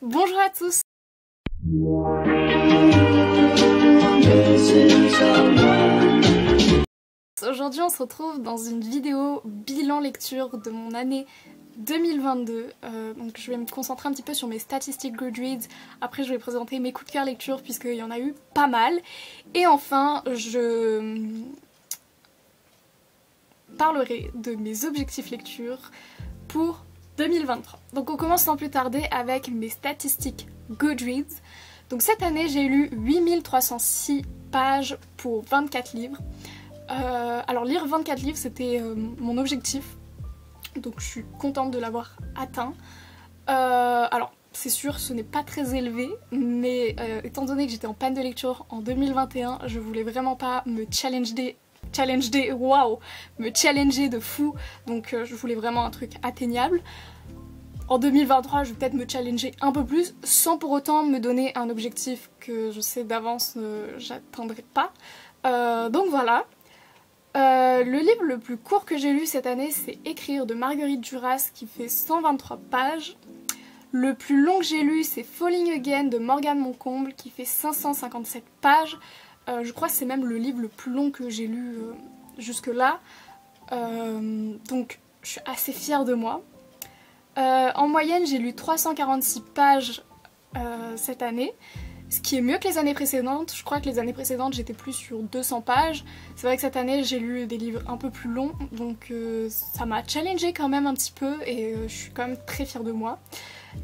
Bonjour à tous. Aujourd'hui on se retrouve dans une vidéo bilan lecture de mon année 2022. Donc je vais me concentrer un petit peu sur mes statistiques Goodreads. Après je vais présenter mes coups de cœur lecture puisqu'il y en a eu pas mal. Et enfin je parlerai de mes objectifs lecture pour 2023. Donc on commence sans plus tarder avec mes statistiques Goodreads. Donc cette année j'ai lu 8306 pages pour 24 livres. Alors lire 24 livres c'était mon objectif. Donc je suis contente de l'avoir atteint. Alors c'est sûr ce n'est pas très élevé, mais étant donné que j'étais en panne de lecture en 2021, je voulais vraiment pas me challenger de fou, donc je voulais vraiment un truc atteignable. En 2023 je vais peut-être me challenger un peu plus, sans pour autant me donner un objectif que je sais d'avance j'atteindrai pas. Donc voilà. Le livre le plus court que j'ai lu cette année c'est Écrire de Marguerite Duras qui fait 123 pages. Le plus long que j'ai lu c'est Falling Again de Morgane Moncomble qui fait 557 pages. Je crois que c'est même le livre le plus long que j'ai lu jusque là. Donc je suis assez fière de moi. En moyenne j'ai lu 346 pages cette année. Ce qui est mieux que les années précédentes. Je crois que les années précédentes j'étais plus sur 200 pages. C'est vrai que cette année j'ai lu des livres un peu plus longs, donc ça m'a challengée quand même un petit peu et je suis quand même très fière de moi.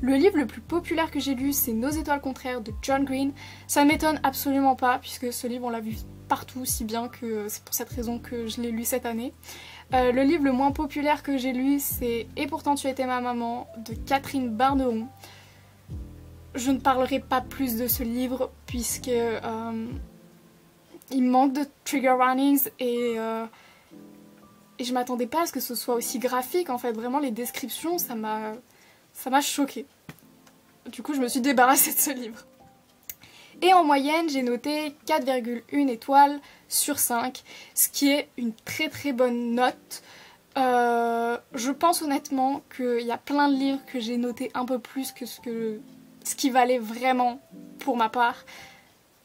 Le livre le plus populaire que j'ai lu c'est Nos étoiles contraires de John Green. Ça ne m'étonne absolument pas puisque ce livre on l'a vu partout, si bien que c'est pour cette raison que je l'ai lu cette année. Le livre le moins populaire que j'ai lu c'est Et pourtant tu étais ma maman de Catherine Barneron. Je ne parlerai pas plus de ce livre puisque il manque de trigger warnings et je m'attendais pas à ce que ce soit aussi graphique en fait. Vraiment les descriptions ça m'a choquée. Du coup je me suis débarrassée de ce livre. Et en moyenne j'ai noté 4,1 étoiles sur 5, ce qui est une très très bonne note. Je pense honnêtement qu'il y a plein de livres que j'ai noté un peu plus que ce qui valait vraiment pour ma part.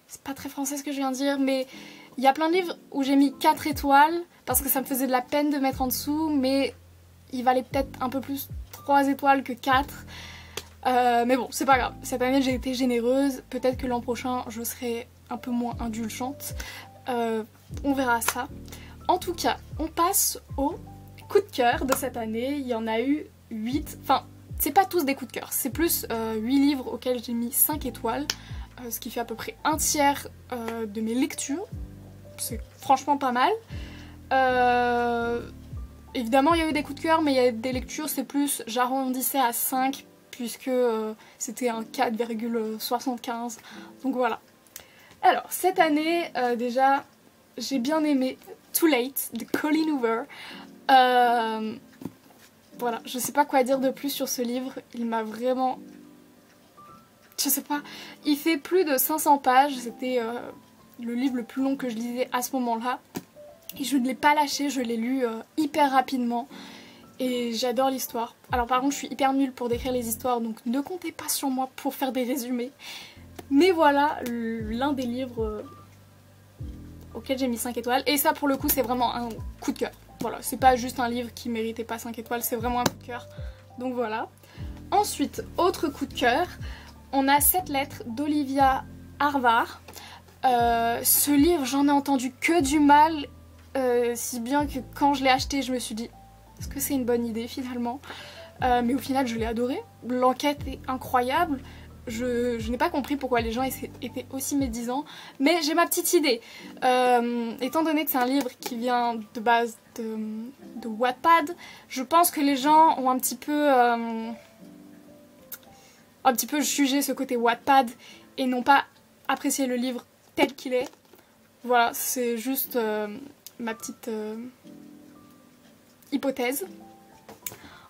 C'est pas très français ce que je viens de dire, mais il y a plein de livres où j'ai mis 4 étoiles parce que ça me faisait de la peine de mettre en dessous, mais il valait peut-être un peu plus 3 étoiles que 4. Mais bon, c'est pas grave. Cette année j'ai été généreuse, peut-être que l'an prochain je serai un peu moins indulgente. On verra ça. En tout cas, on passe au coup de cœur de cette année. Il y en a eu 8, enfin c'est pas tous des coups de cœur, c'est plus 8 livres auxquels j'ai mis 5 étoiles, ce qui fait à peu près un tiers de mes lectures. C'est franchement pas mal. Évidemment il y a eu des coups de cœur, mais il y a des lectures, c'est plus, j'arrondissais à 5 puisque c'était un 4,75. Donc voilà. Alors cette année déjà j'ai bien aimé Too Late de Colleen Hoover. Voilà, je sais pas quoi dire de plus sur ce livre, il m'a vraiment... Je sais pas, il fait plus de 500 pages, c'était le livre le plus long que je lisais à ce moment-là. Et je ne l'ai pas lâché, je l'ai lu hyper rapidement et j'adore l'histoire. Alors par contre je suis hyper nulle pour décrire les histoires, donc ne comptez pas sur moi pour faire des résumés. Mais voilà, l'un des livres auquel j'ai mis 5 étoiles, et ça pour le coup c'est vraiment un coup de cœur. Voilà, c'est pas juste un livre qui méritait pas 5 étoiles, c'est vraiment un coup de cœur. Donc voilà. Ensuite, autre coup de cœur, on a 7 lettres d'Olivia Harvar. Ce livre, j'en ai entendu que du mal, si bien que quand je l'ai acheté, je me suis dit, est-ce que c'est une bonne idée finalement? Mais au final, je l'ai adoré. L'enquête est incroyable. Je n'ai pas compris pourquoi les gens étaient aussi médisants, mais j'ai ma petite idée. Étant donné que c'est un livre qui vient de base de Wattpad, je pense que les gens ont un petit peu jugé ce côté Wattpad et n'ont pas apprécié le livre tel qu'il est. Voilà, c'est juste ma petite hypothèse.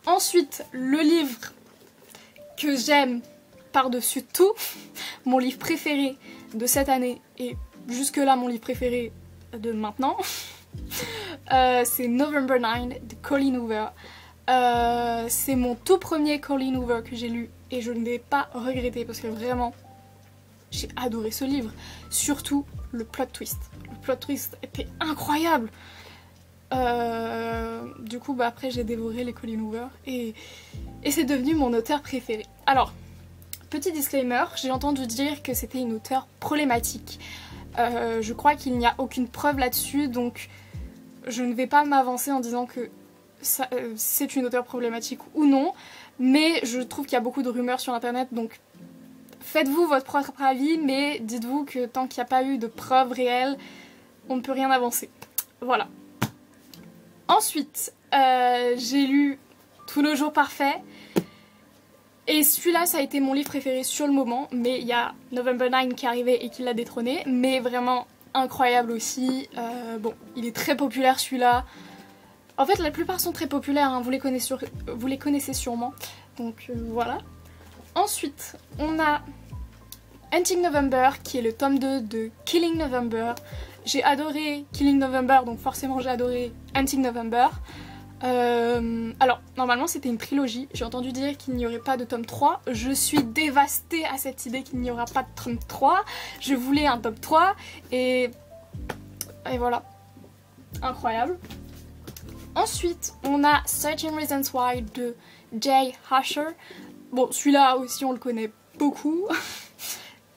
Ensuite, le livre que j'aime par-dessus tout, mon livre préféré de cette année et jusque-là mon livre préféré de maintenant, c'est November 9 de Colleen Hoover. C'est mon tout premier Colleen Hoover que j'ai lu et je ne l'ai pas regretté parce que vraiment j'ai adoré ce livre. Surtout le plot twist. Le plot twist était incroyable. Du coup bah après j'ai dévoré les Colleen Hoover et c'est devenu mon auteur préféré. Alors, petit disclaimer, j'ai entendu dire que c'était une auteure problématique. Je crois qu'il n'y a aucune preuve là-dessus, donc je ne vais pas m'avancer en disant que c'est une auteure problématique ou non, mais je trouve qu'il y a beaucoup de rumeurs sur internet, donc faites-vous votre propre avis, mais dites-vous que tant qu'il n'y a pas eu de preuves réelles, on ne peut rien avancer. Voilà. Ensuite, j'ai lu Tous nos jours parfaits, et celui-là ça a été mon livre préféré sur le moment, mais il y a November 9 qui est arrivé et qui l'a détrôné, mais vraiment incroyable aussi. Bon, il est très populaire celui-là. En fait la plupart sont très populaires, hein, vous les connaissez sûrement, donc voilà. Ensuite on a Hunting November qui est le tome 2 de Killing November. J'ai adoré Killing November, donc forcément j'ai adoré Hunting November. Alors, normalement c'était une trilogie, j'ai entendu dire qu'il n'y aurait pas de tome 3. Je suis dévastée à cette idée qu'il n'y aura pas de tome 3. Je voulais un tome 3 et voilà. Incroyable. Ensuite, on a Certain Reasons Why de Jay Asher. Bon, celui-là aussi on le connaît beaucoup.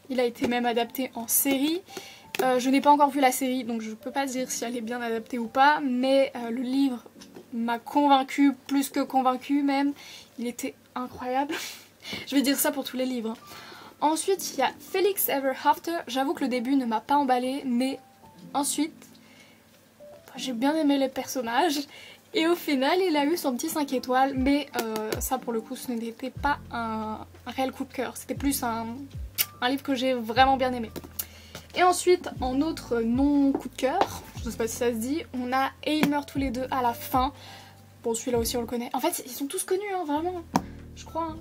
Il a été même adapté en série. Je n'ai pas encore vu la série, donc je peux pas dire si elle est bien adaptée ou pas, mais le livre m'a convaincue, plus que convaincue même. Il était incroyable. Je vais dire ça pour tous les livres. Ensuite, il y a Felix Ever After. J'avoue que le début ne m'a pas emballé, mais ensuite, j'ai bien aimé les personnages. Et au final, il a eu son petit 5 étoiles, mais ça pour le coup, ce n'était pas un réel coup de cœur. C'était plus un livre que j'ai vraiment bien aimé. Et ensuite, en autre non coup de cœur, je ne sais pas si ça se dit, on a Et ils meurent tous les deux à la fin. Bon, celui-là aussi on le connaît. En fait, ils sont tous connus, hein, vraiment, je crois. Hein.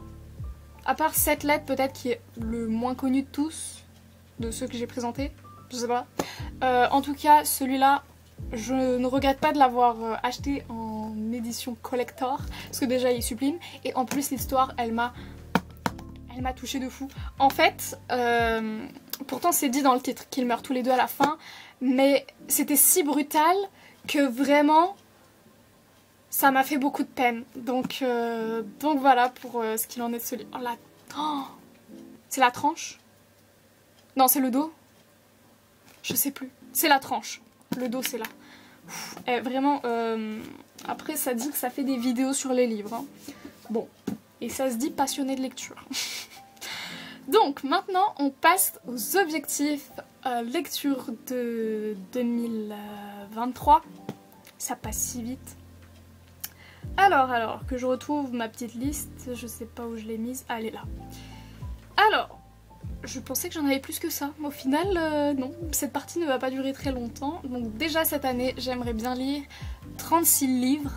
À part cette lettre, peut-être, qui est le moins connu de tous, de ceux que j'ai présentés, je sais pas. En tout cas, celui-là, je ne regrette pas de l'avoir acheté en édition collector, parce que déjà il est sublime, et en plus l'histoire, elle m'a touchée de fou. En fait, pourtant c'est dit dans le titre qu'ils meurent tous les deux à la fin, mais c'était si brutal que vraiment ça m'a fait beaucoup de peine. Donc voilà pour ce qu'il en est de ce livre. Oh, c'est la tranche? Non, c'est le dos? Je sais plus. C'est la tranche. Le dos c'est là. Vraiment, après ça dit que ça fait des vidéos sur les livres. Hein. Bon, et ça se dit passionné de lecture. Donc maintenant on passe aux objectifs lecture de 2023. Ça passe si vite. Alors que je retrouve ma petite liste, je sais pas où je l'ai mise, ah, elle est là. Alors, je pensais que j'en avais plus que ça, mais au final non, cette partie ne va pas durer très longtemps. Donc déjà cette année j'aimerais bien lire 36 livres,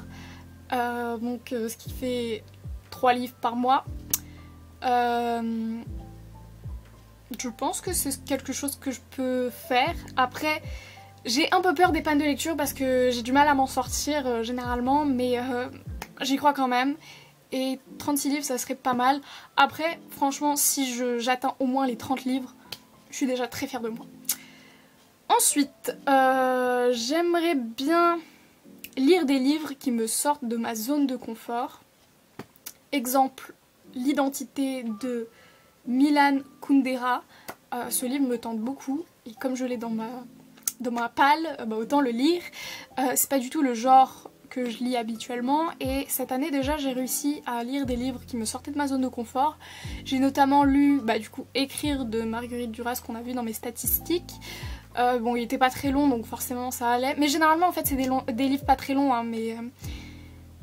ce qui fait 3 livres par mois. Je pense que c'est quelque chose que je peux faire. Après, j'ai un peu peur des pannes de lecture parce que j'ai du mal à m'en sortir généralement, mais j'y crois quand même. Et 36 livres, ça serait pas mal. Après, franchement, si j'atteins au moins les 30 livres, je suis déjà très fière de moi. Ensuite, j'aimerais bien lire des livres qui me sortent de ma zone de confort. Exemple, L'identité de Milan Kundera. Ce livre me tente beaucoup et comme je l'ai dans ma palle, autant le lire. C'est pas du tout le genre que je lis habituellement et cette année déjà j'ai réussi à lire des livres qui me sortaient de ma zone de confort. J'ai notamment lu Écrire de Marguerite Duras qu'on a vu dans mes statistiques. Bon, il était pas très long donc forcément ça allait, mais généralement en fait c'est des livres pas très longs hein, mais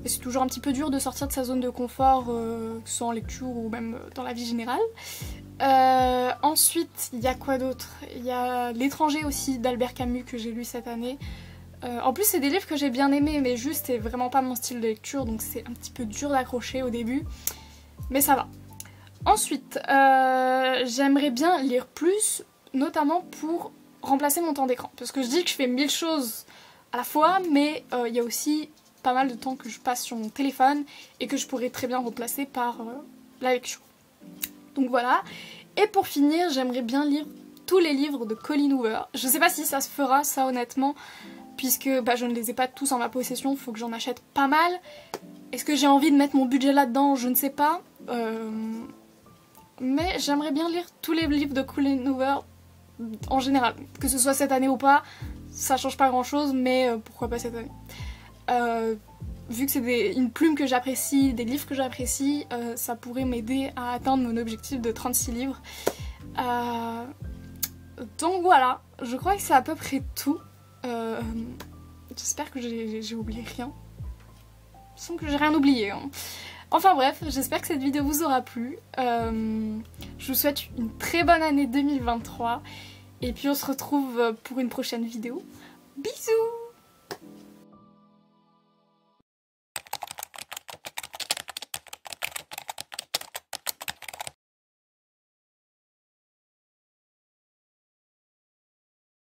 c'est toujours un petit peu dur de sortir de sa zone de confort, que ce soit en lecture ou même dans la vie générale. Ensuite, il y a quoi d'autre? Il y a L'étranger aussi d'Albert Camus que j'ai lu cette année. En plus, c'est des livres que j'ai bien aimés, mais juste c'est vraiment pas mon style de lecture, donc c'est un petit peu dur d'accrocher au début. Mais ça va. Ensuite, j'aimerais bien lire plus, notamment pour remplacer mon temps d'écran. Parce que je dis que je fais 1000 choses à la fois, mais il y a aussi pas mal de temps que je passe sur mon téléphone et que je pourrais très bien remplacer par la lecture. Donc voilà. Et pour finir, j'aimerais bien lire tous les livres de Colleen Hoover. Je sais pas si ça se fera, ça honnêtement, puisque bah, je ne les ai pas tous en ma possession, il faut que j'en achète pas mal. Est-ce que j'ai envie de mettre mon budget là-dedans? Je ne sais pas. Mais j'aimerais bien lire tous les livres de Colleen Hoover en général. Que ce soit cette année ou pas, ça change pas grand-chose, mais pourquoi pas cette année. Vu que c'est une plume que j'apprécie, des livres que j'apprécie, ça pourrait m'aider à atteindre mon objectif de 36 livres. Donc voilà, je crois que c'est à peu près tout. J'espère que j'ai oublié rien. Il me semble que j'ai rien oublié. Hein. Enfin bref, j'espère que cette vidéo vous aura plu. Je vous souhaite une très bonne année 2023. Et puis on se retrouve pour une prochaine vidéo. Bisous!